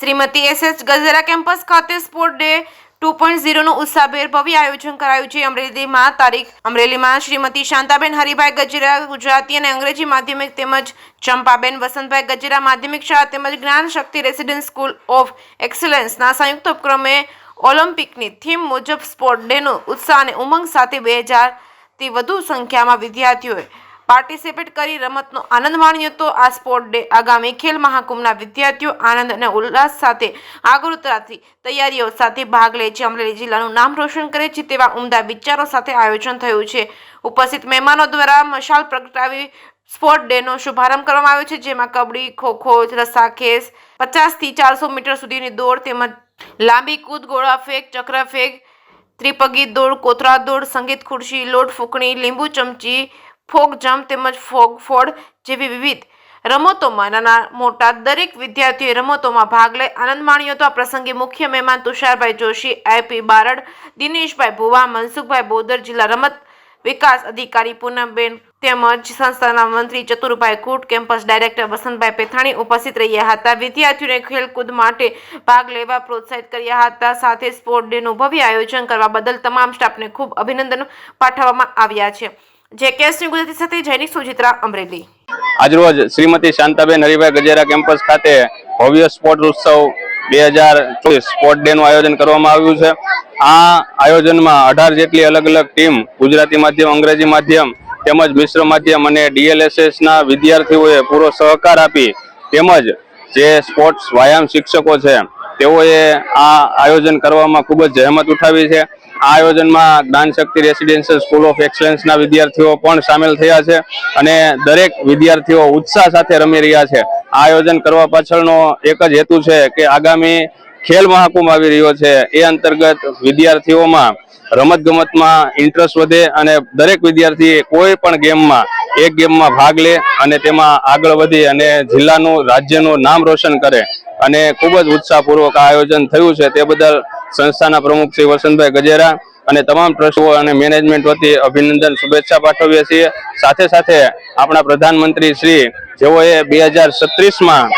Shrimati એસ.એચ. Gajera campus ખાતે sport day 2.0 નું ઉત્સાહભેર ભવ્ય આયોજન કરાયું છે। અમરેલીમાં શ્રીમતી શાંતાબેન હરિભાઈ ગજેરા ગુજરાતી અને અંગ્રેજી માધ્યમિક તેમજ ચંપાબેન વસંતભાઈ ગજેરા માધ્યમિક શાળા તેમજ જ્ઞાન શક્તિ રેસિડેન્સ સ્કૂલ ઓફ એક્સલન્સના સંયુક્ત ઉપક્રમે ઓલિમ્પિકની થીમ મુજબ સ્પોર્ટ ડેનો ઉત્સાહ અને ઉમંગ સાથે 2000થી વધુ સંખ્યામાં વિદ્યાર્થીઓએ પાર્ટિસિપેટ કરી રમતનો આનંદ માણ્યો હતો। આ સ્પોર્ટ ડે આગામી ખેલ મહાકુંભના વિદ્યાર્થીઓ આનંદ અને ઉલ્લાસ સાથે આગોતરાથી તૈયારીઓ સાથે ભાગ લે છે, અમરેલી જિલ્લાનું નામ રોશન કરે છે તેવા ઉમદા વિચારો સાથે આયોજન થયું છે। ઉપસ્થિત મહેમાનો દ્વારા મશાલ પ્રગટાવી સ્પોર્ટ ડેનો શુભારંભ કરવામાં આવ્યો છે, જેમાં કબડ્ડી, ખોખો, રસ્સાખેંચ, 50થી 400 મીટર સુધીની દોડ તેમજ લાંબી કૂદ, ગોળા ફેંક, ચક્ર ફેંક, ત્રિપગી દોડ, કોતરા દોડ, સંગીત ખુરશી, લોટ ફૂંકણી, લીંબુ ચમચી, ફોક જમ્પ તેમજ ફોગ ફોડ જેવી વિવિધ રમતોમાં નાના મોટા દરેક વિદ્યાર્થીઓએ રમતોમાં ભાગ લઈ આનંદ માણ્યો હતો। આ પ્રસંગે મુખ્ય મહેમાન તુષારભાઈ જોશી, આઈપી બારડ, દિનેશભાઈ ભુવા, મનસુખભાઈ બોદર, જિલ્લા રમત વિકાસ અધિકારી પૂનમબેન તેમજ સંસ્થાના મંત્રી ચતુરભાઈ કુટ, કેમ્પસ ડાયરેક્ટર વસંતભાઈ પેથાણી ઉપસ્થિત રહ્યા હતા। વિદ્યાર્થીઓને ખેલકૂદ માટે ભાગ લેવા પ્રોત્સાહિત કર્યા હતા। સાથે સ્પોર્ટ ડેનું ભવ્ય આયોજન કરવા બદલ તમામ સ્ટાફને ખૂબ અભિનંદન પાઠવવામાં આવ્યા છે। જેકેએસની ગુજરાતી સાથે જૈનિક સુજિત્રા, અમરેલી। આજરોજ શ્રીમતી શાંતાબેન હરિભાઈ ગજેરા કેમ્પસ ખાતે ભવ્ય સ્પોર્ટ ઉત્સવ 2024 સ્પોર્ટ ડે નું આયોજન કરવામાં આવ્યું છે। આ આયોજનમાં 18 જેટલી અલગ અલગ ટીમ ગુજરાતી માધ્યમ, અંગ્રેજી માધ્યમ તેમજ મિશ્ર માધ્યમ અને ડીએલએસએસ ના વિદ્યાર્થીઓએ પૂરો સહકાર આપી તેમજ જે સ્પોર્ટ્સ વ્યાયામ શિક્ષકો છે તેઓએ આ આયોજન કરવામાં ખૂબ જ જહેમત ઉઠાવી છે। આ આયોજનમાં જ્ઞાન શક્તિ રેસિડેન્શિયલ સ્કૂલ ઓફ એક્સલન્સના વિદ્યાર્થીઓ પણ સામેલ થયા છે અને દરેક વિદ્યાર્થીઓ ઉત્સાહ સાથે રમી રહ્યા છે। આ આયોજન કરવા પાછળનો એક જ હેતુ છે કે આગામી ખેલ મહાકુંભ આવી રહ્યો છે, એ અંતર્ગત વિદ્યાર્થીઓમાં રમતગમતમાં ઇન્ટરેસ્ટ વધે અને દરેક વિદ્યાર્થી કોઈ પણ ગેમમાં એક ગેમમાં ભાગ લે અને તેમાં આગળ વધી અને જિલ્લાનું, રાજ્યનું નામ રોશન કરે અને ખૂબ જ ઉત્સાહપૂર્વક આ આયોજન થયું છે। તે બદલ સંસ્થાના પ્રમુખ શ્રી વસંતભાઈ ગજેરા અને તમામ ટ્રસ્ટીઓ અને મેનેજમેન્ટ વતી અભિનંદન, શુભેચ્છા પાઠવીએ છીએ। સાથે સાથે આપણા પ્રધાનમંત્રી શ્રી જેઓએ 2036માં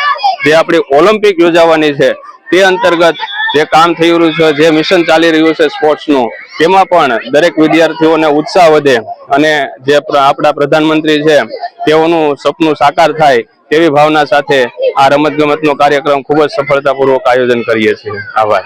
જે આપણી ઓલિમ્પિક યોજાવાની છે તે અંતર્ગત જે કામ થઈ રહ્યું છે, જે મિશન ચાલી રહ્યું છે સ્પોર્ટ્સનું, તેમાં પણ દરેક વિદ્યાર્થીઓને ઉત્સાહ વધે અને જે આપણા પ્રધાનમંત્રી છે તેઓનું સપનું સાકાર થાય તેવી ભાવના સાથે આ રમતગમતનો કાર્યક્રમ ખૂબ જ સફળતાપૂર્વક આયોજન કરીએ છીએ। આભાર।